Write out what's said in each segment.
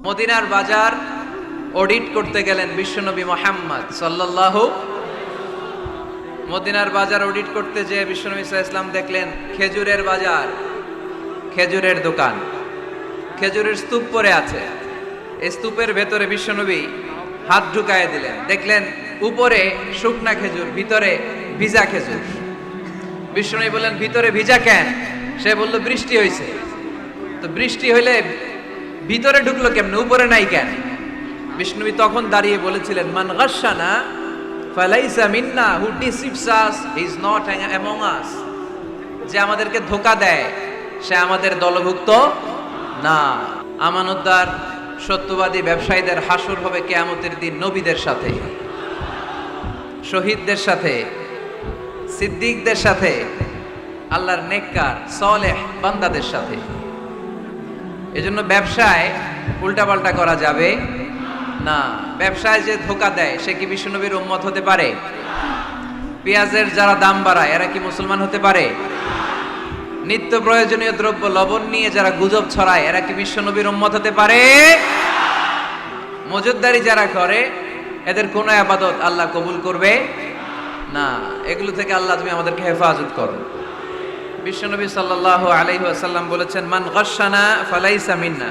মদিনার বাজার অডিট করতে গেলেন বিশ্বনবী মুহাম্মদ সাল্লাল্লাহু। মদিনার বাজার অডিট করতে যেয়ে বিশ্বনবী সাল্লাল্লাহু আলাইহি ওয়াসাল্লাম দেখলেন খেজুরের বাজার, খেজুরের দোকান, খেজুরের স্তূপ পড়ে আছে। এই স্তূপের ভেতরে বিশ্বনবী হাত ঢুকায় দিলেন, দেখলেন উপরে শুকনা খেজুর, ভিতরে ভিজা খেজুর। বিশ্বনবী বললেন, ভিতরে ভিজা কেন? সে বলল, বৃষ্টি হয়েছে। তো বৃষ্টি হইলে ভিতরে ঢুকলো কেমনে, উপরে নাই কেন? বিষ্ণুবী তখন দাঁড়িয়ে বলেছিলেন, মান গাশশানা ফালাইসা মিন্না, who deceives us is not among us. যে আমাদেরকে ধোঁকা দেয় সে আমাদের দলভুক্ত না। আমানতদার সত্যবাদী ব্যবসায়ীদের হাসর হবে কিয়ামতের দিন নবীদের সাথে, শহীদদের সাথে, সিদ্দিকদের সাথে, আল্লাহর নেককার সালেহ বান্দাদের সাথে। এজন্য ব্যবসায় উল্টাপাল্টা করা যাবে না। ব্যবসায় যে ধোঁকা দেয় সে কি বিশ্বনবীর উম্মত হতে পারে? পেঁয়াজের যারা দাম বাড়ায় এরা কি মুসলমান হতে পারে? নিত্য প্রয়োজনীয় দ্রব্য লবণ নিয়ে যারা গুজব ছড়ায় এরা কি বিশ্বনবীর উম্মত হতে পারে? মজুদদারি যারা করে এদের কোনো ইবাদত আল্লাহ কবুল করবে না। এগুলো থেকে আল্লাহ তুমি আমাদেরকে হেফাজত করো। বিশ্বনবী সাল্লাল্লাহু আলাইহি ওয়াসাল্লাম বলেছেন, মান গাশশানা ফালাইসা মিন্না,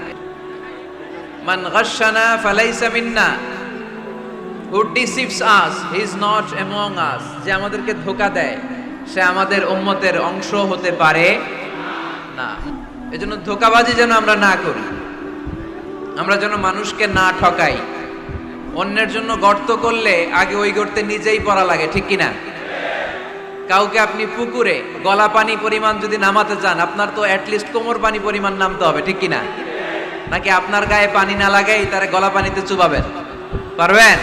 মান গাশশানা ফালাইসা মিন্না, who deceives us he is not among us. যে আমাদেরকে ধোঁকা দেয় সে আমাদের উম্মতের অংশ হতে পারে না। এজন্য ধোঁকাবাজি যেন আমরা না করি, আমরা যেন মানুষকে না ঠকাই। অন্যের জন্য গর্ত করলে আগে ওই গর্তে নিজেই পড়া লাগে, ঠিক কিনা? কাউকে আপনি পুকুরে গলা পানি পরিমাণ যদি নামাতে চান, আপনার তো অ্যাটলিস্ট কোমর পানি পরিমাণ নামতে হবে, ঠিক কিনা? নাকি আপনার গায়ে পানি না লাগাই তারে গলা পানিতে চুবাবেন? পারবেন?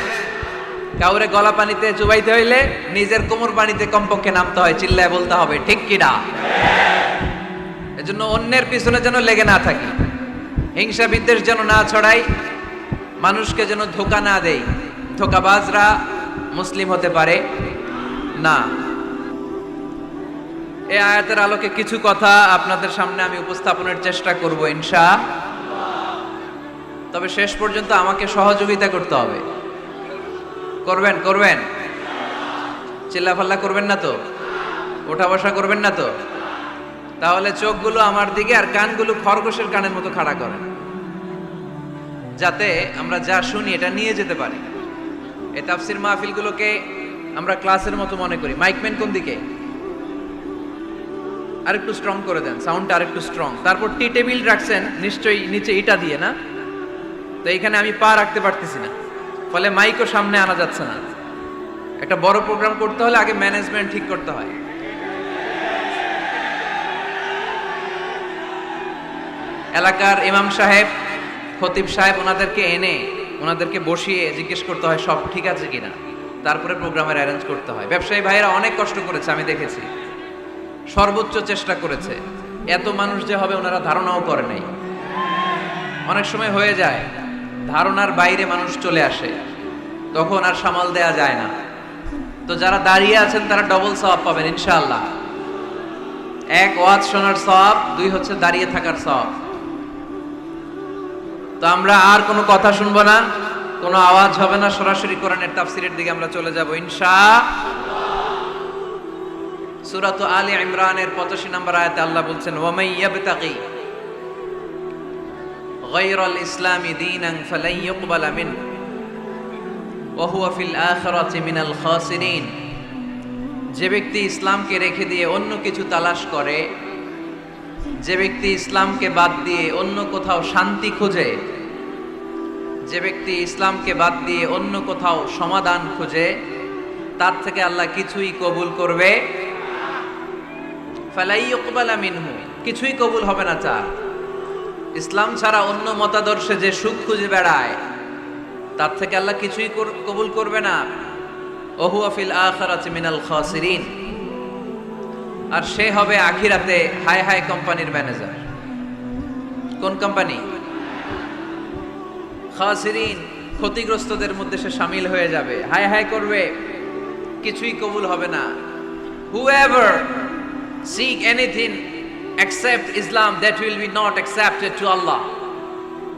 কাউরে গলা পানিতে চুবাইতে হইলে নিজের কোমর পানিতে কমপক্ষে নামতে হয়, চিল্লায় বলতে হবে, ঠিক কিনা? এজন্য অন্যের পিছনে যেন লেগে না থাকি, হিংসা বিদ্বেষ যেন না ছড়াই, মানুষকে যেন ধোঁকা না দেই। ধোঁকাবাজরা মুসলিম হতে পারে না। এই আয়াতের আলোকে কিছু কথা আপনাদের সামনে আমি উপস্থাপনের চেষ্টা করব ইনশাআল্লাহ। তবে শেষ পর্যন্ত আমাকে সহযোগিতা করতে হবে। করবেন? করবেন? চিল্লাফাল্লা করবেন না তো? ওঠা বসা করবেন না তো? তাহলে চোখগুলো আমার দিকে আর কানগুলো খরগোশের কানের মতো খাড়া করেন, যাতে আমরা যা শুনি এটা নিয়ে যেতে পারি। এই তাফসির মাহফিলগুলোকে আমরা ক্লাসের মতো মনে করি। মাইকম্যান কোন দিকে? আরেকটু স্ট্রং করে দেন, সাউন্ডটা আরেকটু স্ট্রং। তারপর টি টেবিল রাখছেন নিশ্চয়ই নিচে ইটা দিয়ে, না? তো এখানে আমি পা রাখতে পারতেছি না, ফলে মাইকও সামনে আনা যাচ্ছে না। একটা বড় প্রোগ্রাম করতে হলে আগে ম্যানেজমেন্ট ঠিক করতে হয়। এলাকার ইমাম সাহেব, খতিব সাহেব, ওনাদেরকে এনে ওনাদেরকে বসিয়ে জিজ্ঞেস করতে হয় সব ঠিক আছে কিনা, তারপরে প্রোগ্রামের অ্যারেঞ্জ করতে হয়। ব্যবসায়ী ভাইয়েরা অনেক কষ্ট করেছে, আমি দেখেছি, সর্বোচ্চ চেষ্টা করেছে। এত মানুষ যে হবে ওনারা ধারণাও করে নাই। অনেক সময় হয়ে যায় ধারণার বাইরে মানুষ চলে আসে, তখন আর সামাল দেয়া যায় না। তো যারা দাঁড়িয়ে আছেন তারা ডবল সওয়াব পাবেন ইনশাআল্লাহ। এক, ওয়াজ শোনার সওয়াব, দুই হচ্ছে দাঁড়িয়ে থাকার সওয়াব। তো আমরা আর কোনো কথা শুনবো না, কোনো আওয়াজ হবে না, সরাসরি কোরআনের তাফসীরের দিকে আমরা চলে যাব ইনশাআল্লাহ। সূরাত আলে ইমরানের 85 নম্বর আয়াতে আল্লাহ বলছেন, ওয়া মান ইয়াবতাগি গায়রাল ইসলামি দীনান ফালান ইউকবালা মিন ওয়া হুয়া ফিল আখিরাতি মিনাল খাসিরিন। যে ব্যক্তি ইসলামকে রেখে দিয়ে অন্য কিছু তালাশ করে, যে ব্যক্তি ইসলামকে বাদ দিয়ে অন্য কোথাও শান্তি খোঁজে, যে ব্যক্তি ইসলামকে বাদ দিয়ে অন্য কোথাও সমাধান খোঁজে, তার থেকে আল্লাহ কিছুই কবুল করবে ফালাই ইউকবালা মিনহু, কিছুই কবুল হবে না। তার ইসলাম ছাড়া অন্য মতাদর্শে যে সুখ খুঁজে বেড়ায় তার থেকে আল্লাহ কিছুই কবুল করবে না। ওয়া হুয়া ফিল আখিরাতি মিনাল খাসিরিন, আর সে হবে আখিরাতে হাই হাই কোম্পানির ম্যানেজার। কোন কোম্পানি? খাসিরিন, ক্ষতিগ্রস্তদের মধ্যে সে শামিল হয়ে যাবে, হাই হাই করবে, কিছুই কবুল হবে না। Whoever seek anything except Islam, that will be not accepted to Allah.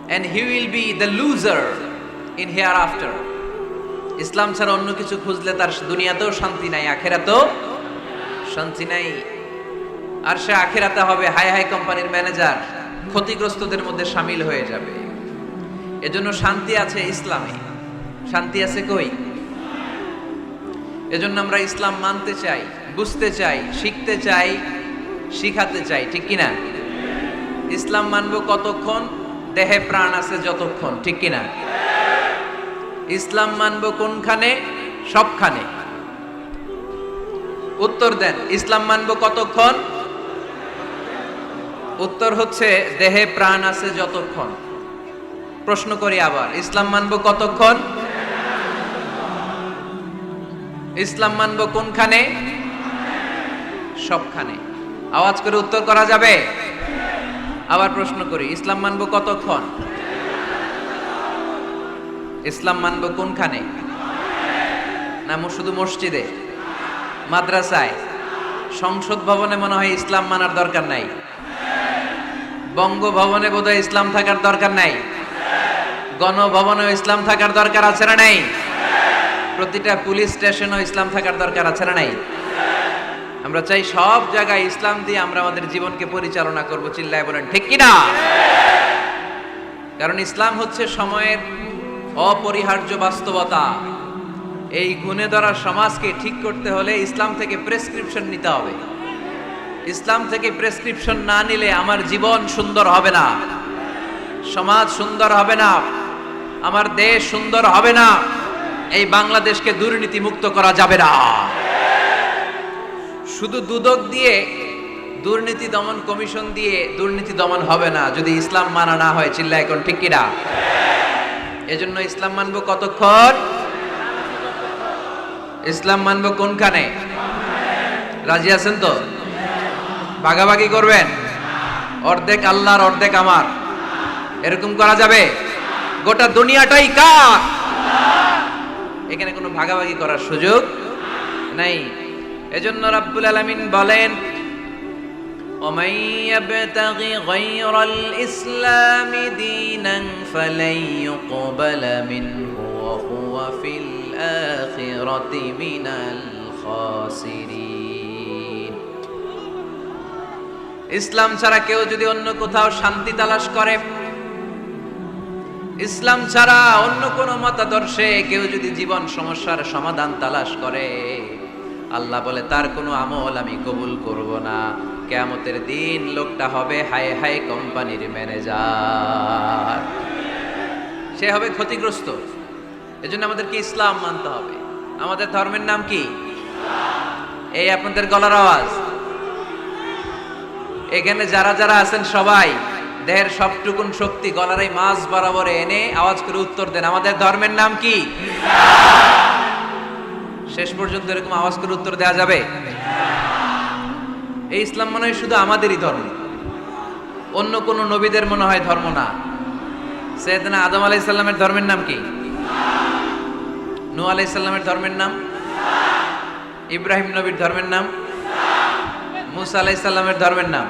and he will be the loser in hereafter. ইসলাম ছাড়া অন্য কিছু খুঁজলে তার দুনিয়াতেও শান্তি নাই, আখিরাতেও শান্তি নাই। আর সে আখিরাতে হবে হাই হাই কোম্পানির ম্যানেজার, ক্ষতিগ্রস্তদের মধ্যে শামিল হয়ে যাবে। এজন্য শান্তি আছে ইসলামে, শান্তি আছে কই? এজন্য আমরা ইসলাম মানতে চাই, বুঝতে চাই, শিখতে চাই, শিখাতে চাই, ঠিক কিনা? ইসলাম মানবো কতক্ষণ? দেহে প্রাণ আছে যতক্ষণ, ঠিক কিনা? ইসলাম মানবো কোনখানে? সবখানে। উত্তর দেন, ইসলাম মানবো কতক্ষণ? উত্তর হচ্ছে দেহে প্রাণ আছে যতক্ষণ। প্রশ্ন করি আবার, ইসলাম মানবো কতক্ষণ? ইসলাম মানবো কোনখানে? সবখানে। আওয়াজ করে উত্তর করা যাবে? আবার প্রশ্ন করি, ইসলাম মানবো কতক্ষণ? ইসলাম মানবো কোনখানে? না শুধু মসজিদে, মাদ্রাসায়, সংসদ ভবনে মনে হয় ইসলাম মানার দরকার নাই। বঙ্গভবনে বোধহয় ইসলাম থাকার দরকার নাই। গণভবনেও ইসলাম থাকার দরকার আছে না নাই? প্রতিটা পুলিশ স্টেশনেও ইসলাম থাকার দরকার আছে না নাই? আমরা চাই সব জায়গায় ইসলাম দিয়ে আমরা আমাদের জীবনকে পরিচালনা করব। চিল্লায় বলেন ঠিক কিনা? কারণ ইসলাম হচ্ছে সময়ের অপরিহার্য বাস্তবতা। এই গুণে ধরা সমাজকে ঠিক করতে হলে ইসলাম থেকে প্রেসক্রিপশন নিতে হবে। ইসলাম থেকে প্রেসক্রিপশন না নিলে আমার জীবন সুন্দর হবে না, সমাজ সুন্দর হবে না, আমার দেশ সুন্দর হবে না, এই বাংলাদেশকে দুর্নীতি মুক্ত করা যাবে না। শুধু দুদক দিয়ে, দুর্নীতি দমন কমিশন দিয়ে দুর্নীতি দমন হবে না যদি ইসলাম মানা না হয়। চিল্লায় কোন ঠিক কিনা? এজন্য ইসলাম মানবো কতক্ষণ? ইসলাম মানবো কোনখানে? রাজি আছেন তো? ভাগাভাগি করবেন? অর্ধেক আল্লাহর অর্ধেক আমার, এরকম করা যাবে? গোটা দুনিয়াটাই কার? এখানে কোনো ভাগাভাগি করার সুযোগ নাই। এজন্য রাব্বুল আলামিন বলেন, وَمَن يَبْتَغِ غَيْرَ الْإِسْلَامِ دِينًا فَلَن يُقْبَلَ مِنْهُ وَهُوَ فِي الْآخِرَةِ مِنَ الْخَاسِرِينَ। ইসলাম ছাড়া কেউ যদি অন্য কোথাও শান্তি তালাশ করে, ইসলাম ছাড়া অন্য কোনো মতাদর্শে কেউ যদি জীবন সমস্যার সমাধান তালাশ করে, আল্লাহ বলে তার কোনো আমল আমি কবুল করব না। কিয়ামতের দিন লোকটা হবে হাই হাই কোম্পানির ম্যানেজার, সে হবে ক্ষতিগ্রস্ত। এজন্য আমাদেরকে ইসলাম মানতে হবে। আমাদের ধর্মের নাম কি? এই আপনাদের গলার আওয়াজ, এখানে যারা যারা আছেন সবাই দেহের সবটুকুন শক্তি গলার এই মাঝ বরাবর এনে আওয়াজ করে উত্তর দেন, আমাদের ধর্মের নাম কি? শেষ পর্যন্ত এরকম আওয়াজ করে উত্তর দেওয়া যাবে? এই ইসলাম মনে হয় শুধু আমাদেরই ধর্ম, অন্য কোন নবীদের মনে হয় ধর্ম না। সাইয়েদনা আদম আলাইহিস সালামের ধর্মের নাম কি? নূহ আলাইহিস সালামের ধর্মের নাম? ইব্রাহিম নবীর ধর্মের নাম? মুসা আলাইহিস সালামের ধর্মের নাম?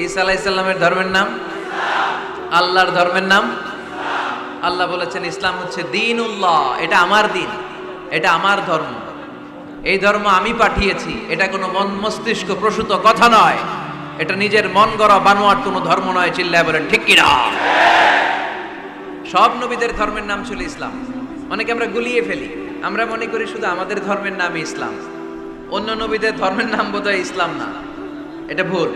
ঈসা আলাইহিস সালামের ধর্মের নাম? আল্লাহর ধর্মের নাম? আল্লাহ বলেছেন ইসলাম হচ্ছে দ্বীনুল্লাহ, এটা আমার দিন, এটা আমার ধর্ম, এই ধর্ম আমি পাঠিয়েছি। এটা কোনো মন মস্তিষ্ক প্রসূত কথা নয়, এটা নিজের মন গড়া বানোয়াট কোনো ধর্ম নয়। চিল্লায় বলেন ঠিক কিনা? সব নবীদের ধর্মের নাম ছিল ইসলাম। অনেকে আমরা গুলিয়ে ফেলি, আমরা মনে করি শুধু আমাদের ধর্মের নাম ইসলাম, অন্য নবীদের ধর্মের নাম বোধহয় ইসলাম না। এটা ভুল।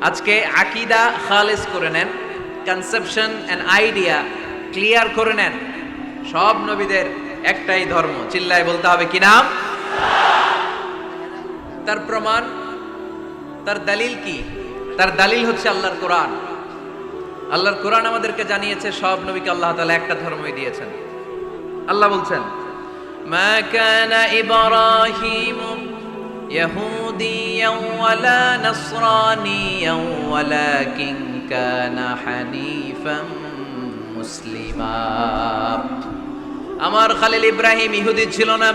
আজকে আকীদা খালেস করে নেন, কনসেপশন এন্ড আইডিয়া ক্লিয়ার করে নেন। সব নবীদের একটাই ধর্ম। চিল্লায় বলতে হবে কি নাম? তার প্রমাণ, তার দলিল কি? তার দলিল হচ্ছে আল্লাহর কোরআন। আল্লাহর কোরআন আমাদেরকে জানিয়েছে সব নবীকে আল্লাহ তাআলা একটা ধর্মই দিয়েছেন। আল্লাহ বলছেন, মা কানা ইব্রাহিমু ইয়াহুদিয়ান ওয়ালা নাসরানিয়ান ওয়ালাকিন কানা হানিফান মুসলিমা। আমার খালিল ইব্রাহিম ইহুদি ছিল না,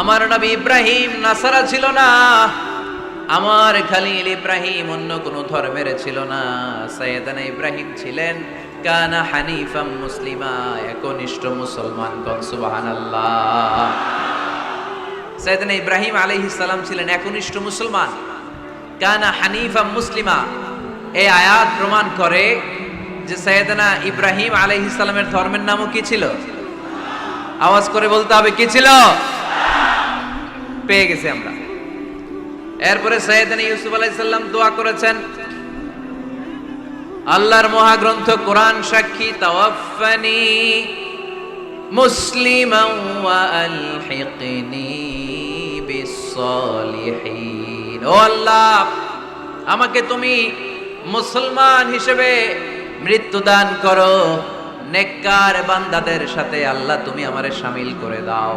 আমার নবী ইব্রাহিম নাসারা ছিল না, আমার খলিল ইব্রাহিম অন্য কোনো ধর্মের ছিল না, সাইয়েদানা ইব্রাহিম ছিলেন কানা হানিফাম মুসলিমা, একনিষ্ঠ মুসলমান। কোন সুবহানাল্লাহ। সাইয়েদানা ইব্রাহিম আলাইহিস সালাম ছিলেন একনিষ্ঠ মুসলমান, কানা হানিফাম মুসলিমা। এই আয়াত প্রমাণ করে যে সাইয়েদানা ইব্রাহিম আলাইহিস সালামের ধর্মের নামও কি ছিল? আওয়াজ করে বলতে হবে, কি ছিল? পেয়ে গেছি আমরা। এরপরে সাইয়েদানা ইউসুফ আলাইহিস সালাম দোয়া করেছেন, আল্লাহর মহাগ্রন্থ কোরআন সাক্ষী, তাওয়াফফানি মুসলিমান ওয়া আলহিকনি বিস-সালিহিন। ও আল্লাহ, আমাকে তুমি মুসলমান হিসেবে মৃত্যু দান করো, নেককার বান্দাদের সাথে আল্লাহ তুমি আমারে শামিল করে দাও।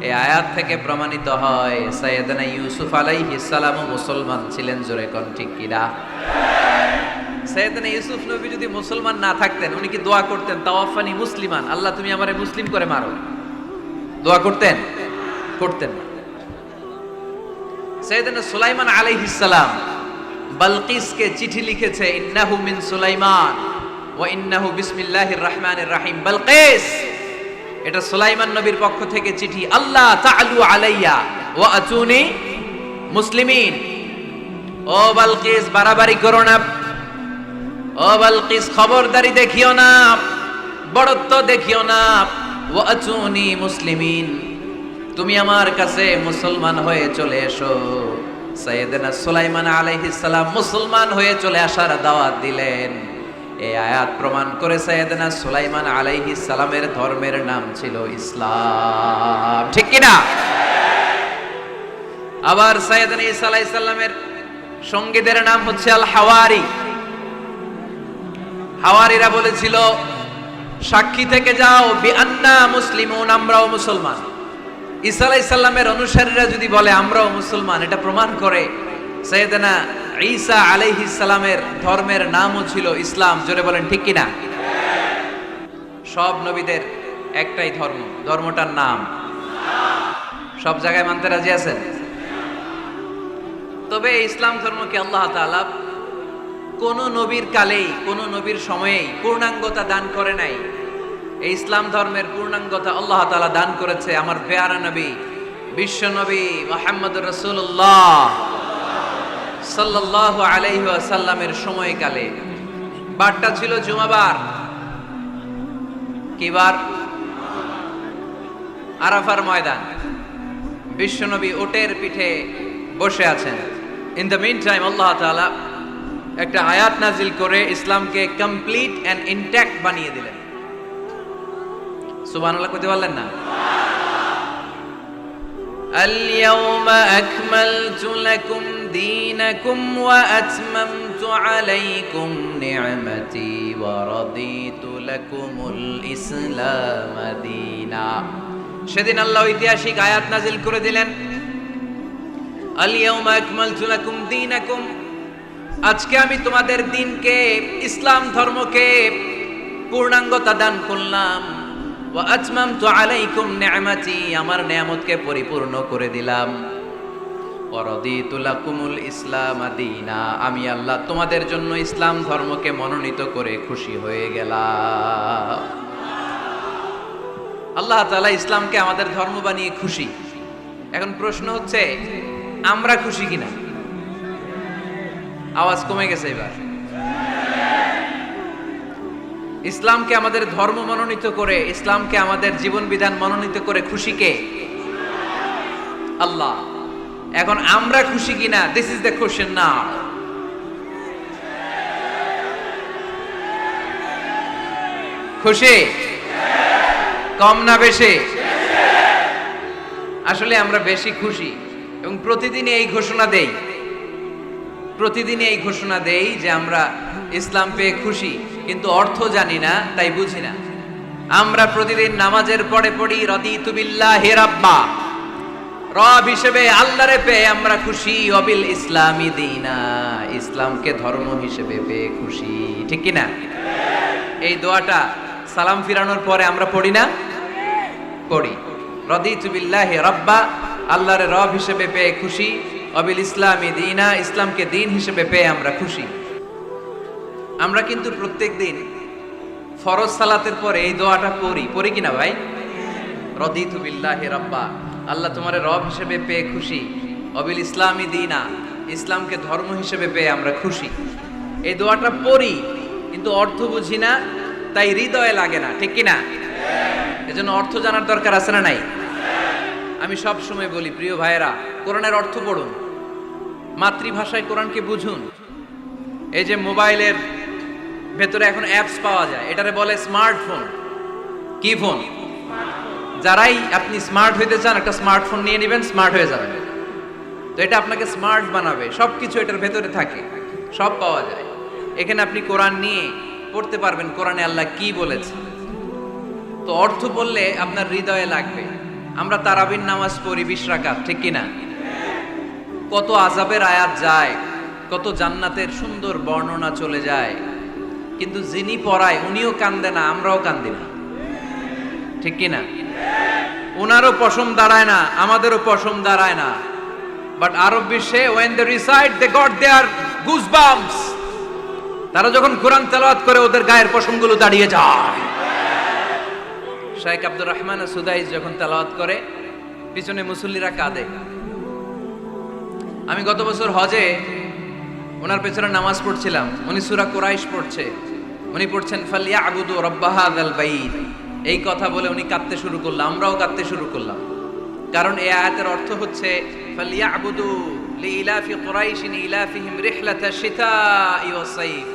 এই আয়াত থেকে প্রমাণিত হয় সাইয়েদনা ইউসুফ আলাইহিস সালাম মুসলমান ছিলেন। জোরে কোন ঠিক কিনা? সাইয়েদনা ইউসুফ নবী যদি মুসলমান না থাকতেন, উনি কি দোয়া করতেন তাওয়াফানি মুসলিমান, আল্লাহ তুমি আমারে মুসলিম করে মারো? দোয়া করতেন? করতেন না। সাইয়েদনা সুলাইমান আলাইহিস সালাম বালকিসকে চিঠি লিখেছে, ইন্নাহু মিন সুলাইমান ওয়া ইন্নাহু বিসমিল্লাহির রহমানির রহিম। বালকিস, এটা সুলাইমান নবীর পক্ষ থেকে চিঠি, আল্লাহ তাআলু আলাইয়া ওয়া আতুনি মুসলিমিন। ও বালকিস, বাড়াবাড়ি করো না। ও বালকিস, খবরদারি দেখিও না, বড়ত্ব দেখিও না। ওয়া আতুনি মুসলিমিন, তুমি আমার কাছে মুসলমান হয়ে চলে এসো। সাইয়েদনা সুলাইমান আলাইহিস সালাম মুসলমান হয়ে চলে আসার দাওয়াত দিলেন। এই আয়াত প্রমাণ করে সাইয়েদনা সুলাইমান আলাইহিস সালামের ধর্মের নাম ছিল ইসলাম। ঠিক কি না? আবার সাইয়েদনা ঈসা আলাইহিস সালামের সঙ্গীদের নাম হচ্ছে আল হাওয়ারি। হাওয়ারিরা বলেছিল, সাক্ষী থেকে যাও বিআন্না মুসলিমুন, আমরাও মুসলমান। ঈসা আলাইহিস সালামের অনুসারীরা যদি বলে আমরাও মুসলমান, এটা প্রমাণ করে সাইয়েদনা ঈসা আলাইহিস সালামের ধর্মের নামও ছিল ইসলাম। জোরে বলেন ঠিক কিনা? সব নবীদের একটাই ধর্ম, ধর্মটার নাম সব জায়গায় মানতে রাজি আছেন? তবে ইসলাম ধর্মকে আল্লাহ তাআলা কোন নবীর কালেই, কোন নবীর সময়েই পূর্ণাঙ্গতা দান করে নাই। এই ইসলাম ধর্মের পূর্ণাঙ্গতা আল্লাহ তাআলা দান করেছে আমার পেয়ারা নবী, বিশ্ব নবী মুহাম্মদুর রাসূলুল্লাহ সাল্লাল্লাহু আলাইহি ওয়াসাল্লামের সময়কালে। বারটা ছিল জুমাবার। কি বার? আরাফার ময়দান। বিশ্বনবী উটের পিঠে বসে আছেন। ইন দ্য মিন টাইম আল্লাহ তাআলা একটা আয়াত নাজিল করে ইসলামকে কমপ্লিট এন্ড ইনট্যাক্ট বানিয়ে দিলেন। সুবহানাল্লাহ কইতে পারলেন না? اليوم أكملت لكم دينكم وأتممت عليكم نعمتي ورضيت لكم الإسلام دينا। সেদিন আল্লাহ ঐতিহাসিক আয়াত নাজিল করে দিলেন, اليوم أكملت لكم دينكم, আজকে আমি তোমাদের দিনকে, ইসলাম ধর্মকে পূর্ণাঙ্গতা দান করলাম। ওয়া আতমামতু আলাইকুম নি'মাতি, আমার নিয়ামতকে পরিপূর্ণ করে দিলাম। ওয়া রাদিতু লাকুমুল ইসলাম দীনা, আমি আল্লাহ তোমাদের জন্য ইসলাম ধর্মকে মনোনীত করে খুশি হয়ে গেলাম। আল্লাহ তাআলা ইসলামকে আমাদের ধর্ম বানিয়ে খুশি। এখন প্রশ্ন হচ্ছে, আমরা খুশি কিনা? আওয়াজ কমে গেছে এবার। ইসলামকে আমাদের ধর্ম মনোনীত করে, ইসলামকে আমাদের জীবন বিধান মনোনীত করে খুশি কে? আল্লাহ। এখন আমরা খুশি কিনা? দিস ইজ দ্য কোশ্চেন নাও। খুশি? কম না বেশি? আসলে আমরা বেশি খুশি এবং প্রতিদিনই এই ঘোষণা দেই, প্রতিদিনই এই ঘোষণা দেই যে আমরা ইসলাম পেয়ে খুশি, কিন্তু অর্থ জানি না, তাই বুঝি না। আমরা প্রতিদিন নামাজের পরে পড়ি রাদিতু বিল্লাহি রাব্বা, রব হিসেবে আল্লাহরে পেয়ে আমরা খুশি। ওয়াবিল ইসলামি দীনা, ইসলামকে ধর্ম হিসেবে পেয়ে খুশি। ঠিক কি না? এই দোয়াটা সালাম ফিরানোর পরে আমরা পড়ি না? পড়ি। রাদিতু বিল্লাহি রাব্বা, আল্লাহরে রব হিসেবে পেয়ে খুশি। অবিল ইসলামি দীনা, ইসলামকে দিন হিসেবে পেয়ে আমরা খুশি। আমরা কিন্তু প্রত্যেক দিন ফরজ সালাতের পরে এই দোয়াটা পড়ি কিনা ভাই? রদিতু বিল্লাহি রাব্বা, আল্লাহ তোমার রব হিসেবে পেয়ে খুশি। অবিল ইসলামি দীনা, ইসলামকে ধর্ম হিসেবে পেয়ে আমরা খুশি। এই দোয়াটা পড়ি কিন্তু অর্থ বুঝি না, তাই হৃদয়ে লাগে না, ঠিক কিনা? এজন্য অর্থ জানার দরকার আছে না নাই? আমি সব সময় বলি প্রিয় ভাইয়েরা, কোরআনের অর্থ পড়ুন, মাতৃভাষায় কোরআনকে বুঝুন। এই যে মোবাইলের ভেতরে এখন অ্যাপস পাওয়া যায়, এটারে বলে স্মার্টফোন। কি ফোন? যারাই আপনি স্মার্ট হইতে চান একটা স্মার্টফোন নিয়ে নেবেন, স্মার্ট হয়ে যাবেন। তো এটা আপনাকে স্মার্ট বানাবে, সবকিছু এটার ভেতরে থাকে, সব পাওয়া যায়। এখানে আপনি কোরআন নিয়ে পড়তে পারবেন কোরআনে আল্লাহ কি বলেছে। তো অর্থ বললে আপনার হৃদয়ে লাগবে। আমরা তারাবির নামাজ পড়ি 20 রাকাত, ঠিক কিনা? কত আযাবের আয়াত যায়, কত জান্নাতের সুন্দর বর্ণনা চলে যায়, কিন্তু যিনি পড়ায় উনিও কান্দে না, আমরাও কান্দি না, ঠিক কিনা? ওনারও পশম দাঁড়ায় না, আমাদেরও পশম দাঁড়ায় না। বাট আরব বিশ্বে when they recite they got their goosebumps, তারা যখন কোরআন তেলাওয়াত করে ওদের গায়ের পশমগুলো দাঁড়িয়ে যায়। শেখ আব্দুর রহমান সুদাইস যখন তেলাওয়াত করে পিছনে মুসল্লিরা কাঁদে। আমি গত বছর হজে ওনার পেছনে নামাজ পড়ছিলাম, উনি সূরা কুরাইশ পড়ছে, উনি পড়ছেন ফালিয়াবুদু রাব্বা হাযাল বাইত। এই কথা বলে উনি কাঁদতে শুরু করলেন, আমরাও কাঁদতে শুরু করলাম। কারণ এই আয়াতের অর্থ হচ্ছে ফালিয়াবুদু লিইলাফি কুরাইশিন ইলাফিহিম রিহলাতাশ শিতাই ওয়াস সাইফ।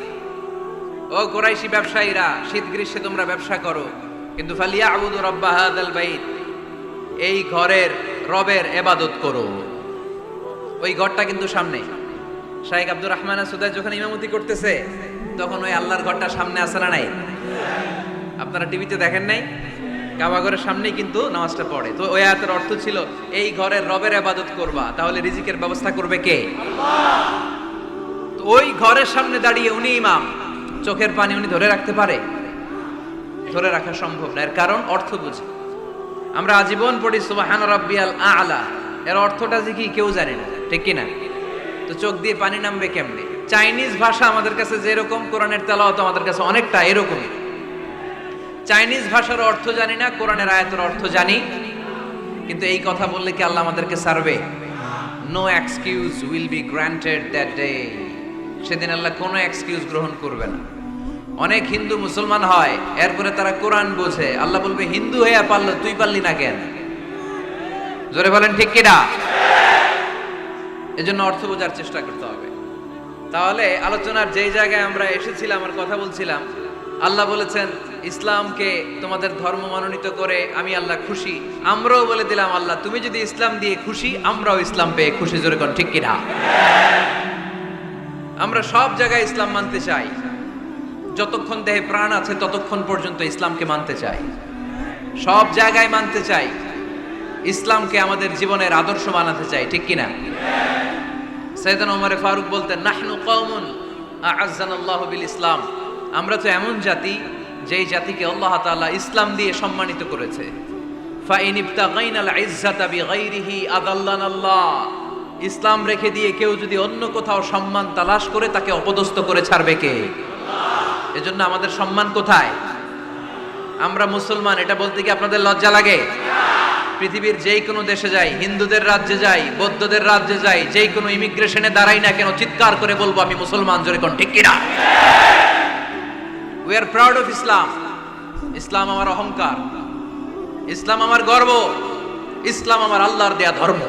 ও কুরাইশি ব্যবসায়ীরা, শীত গ্রীষ্মে তোমরা ব্যবসা করো, কিন্তু ফালিয়াবুদু রাব্বা হাযাল বাইত, এই ঘরের রবের ইবাদত করো। ওই ঘরটা কিন্তু সামনে। শাইখ আব্দুর রহমান সুদাই যখন ইমামতি করতেছে তখন ওই আল্লাহর ঘরটা সামনে আছে না নাই? আপনারা টিভিতে দেখেন নাই? কাবা ঘরের সামনেই কিন্তু নামাজটা পড়ে। তো ওই আয়াতের অর্থ ছিল এই ঘরের রবের ইবাদত করবা, তাহলে রিজিকের ব্যবস্থা করবে কে? আল্লাহ। তো ওই ঘরের সামনে দাঁড়িয়ে উনি ইমাম, চোখের পানি উনি ধরে রাখতে পারে? ধরে রাখা সম্ভব না। এর কারণ অর্থ বুঝি। আমরা আজীবন পড়ি সুবহান রাব্বিয়াল আ'লা, এর অর্থটা যে কি কেউ জানে না, ঠিক কিনা? তো চোখ দিয়ে পানি নামবে কেমনে? চাইনিজ ভাষা আমাদের কাছে যেরকম, কোরআনের তেলাওয়াত আমাদের কাছে অনেকটা এরকমই। চাইনিজ ভাষার অর্থ জানি না, কোরআনের আয়াতের অর্থ জানি, কিন্তু এই কথা বললে কি আল্লাহ আমাদেরকে ছাড়বে? No excuse will be granted that day. সেদিন আল্লাহ কোনো এক্সকিউজ গ্রহণ করবে না। অনেক হিন্দু মুসলমান হয়, এরপরে তারা কোরআন বোঝে, আল্লাহ বলবে হিন্দু হয়ে পারলো, তুই পারলি না কেন? জোরে বলেন ঠিক কিনা? এজন্য অর্থ বোঝার চেষ্টা করতে হবে। তাহলে আলোচনার যেই জায়গায় আমরা এসেছিলাম আর কথা বলছিলাম, আল্লাহ বলেছেন ইসলামকে তোমাদের ধর্ম মনোনীত করে আমি আল্লাহ খুশি। আমরাও বলে দিলাম আল্লাহ তুমি যদি ইসলাম দিয়ে খুশি, আমরাও ইসলাম পেয়ে খুশি। জোরে কোন ঠিক কিনা? আমরা সব জায়গায় ইসলাম মানতে চাই, যতক্ষণ দেহে প্রাণ আছে ততক্ষণ পর্যন্ত ইসলামকে মানতে চাই, সব জায়গায় মানতে চাই, ইসলামকে আমাদের জীবনের আদর্শ বানাতে চাই, ঠিক কিনা? সাইয়েদনা ওমর ফারুক বলতেন নাহনু কওমুন আ'আজ্জানাল্লাহু বিল ইসলাম, আমরা তো এমন জাতি যেই জাতিকে আল্লাহ তাআলা ইসলাম দিয়ে সম্মানিত করেছে। ফাইন ইবতাগাইনাল ইজ্জাতা বিগাইরিহি আদাল্লানাল্লাহ, ইসলাম রেখে দিয়ে কেউ যদি অন্য কোথাও সম্মান তালাশ করে তাকে অপদস্থ করে ছাড়বে কে? আল্লাহ। এজন্য আমাদের সম্মান কোথায়? আমরা মুসলমান, এটা বলতে কি আপনাদের লজ্জা লাগে? পৃথিবীর যেই কোনো দেশে যাই, হিন্দুদের রাজ্যে যাই, বৌদ্ধদের রাজ্যে যাই, যেই কোনো ইমিগ্রেশনে দাঁড়াই না কেন, চিৎকার করে বলবো আমি মুসলমান। জোরে কোন ঠিক কিনা? We are proud of Islam. ইসলাম আমার অহংকার, ইসলাম আমার গর্ব, ইসলাম আমার আল্লাহর দেয়া ধর্ম।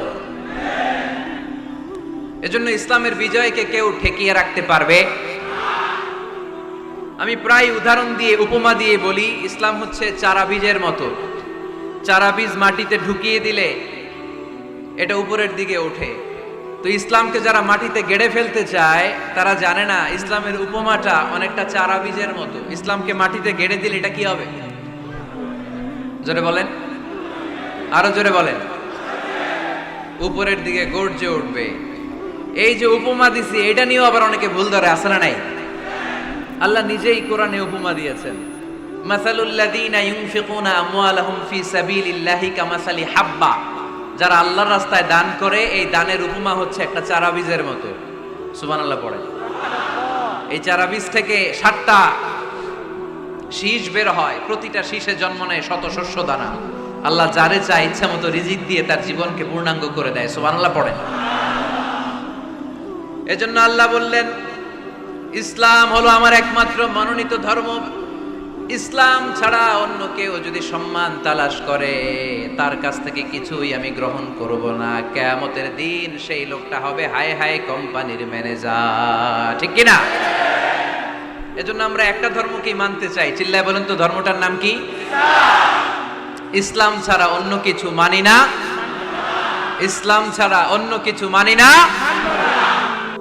এজন্য ইসলামের বিজয়কে কেউ ঠেকিয়ে রাখতে পারবে? আমি প্রায় উদাহরণ দিয়ে, উপমা দিয়ে বলি, ইসলাম হচ্ছে চারা বীজের মতো। চারা বীজ মাটিতে ঢুকিয়ে দিলে এটা উপরের দিকে ওঠে। তো ইসলামকে যারা মাটিতে গেড়ে ফেলতে চায় তারা জানে না ইসলামের উপমাটা অনেকটা চারা বীজের মতো। ইসলামকে মাটিতে গেড়ে দিলে এটা কি হবে? জোরে বলেন, আরো জোরে বলেন। উপরের দিকে গর্জে উঠবে। এই যে উপমা দিছি, এটা নিয়েও আবার অনেকে ভুল ধরে, আছে না নাই? আল্লাহ নিজেই কোরআনে উপমা দিয়েছেন। মাসালুল লাযীনা ইউনফিকুনা আমওয়ালাহুম ফি সাবিলিল্লাহি কামাসালি হাব্বা, যারা আল্লাহর রাস্তায় দান করে, এই দানের উপমা হচ্ছে একটা চারা বীজের মতো। সুবহানাল্লাহ পড়ে। এই চারা বীজ থেকে 7টা শীষ বের হয়, প্রতিটা শীষে জন্ম নেয় শত শস্য দানা। আল্লাহ যারে চায় ইচ্ছা মতো রিজিক দিয়ে তার জীবনকে পূর্ণাঙ্গ করে দেয়। সুবহানাল্লাহ পড়ে। এজন্য আল্লাহ বললেন, ইসলাম হলো আমার একমাত্র মনোনীত ধর্ম। ইসলাম ছাড়া অন্য কেউ যদি সম্মান তালাশ করে, তার কাছ থেকে কিছুই আমি গ্রহণ করব না। কিয়ামতের দিন সেই লোকটা হবে হায় হায় কোম্পানির ম্যানেজার। ঠিক কি না? এজন্য আমরা একটা ধর্মকেই মানতে চাই। চিল্লায় বলেন তো, ধর্মটার নাম কি? ইসলাম ছাড়া অন্য কিছু মানি না। ইসলাম ছাড়া অন্য কিছু মানি না।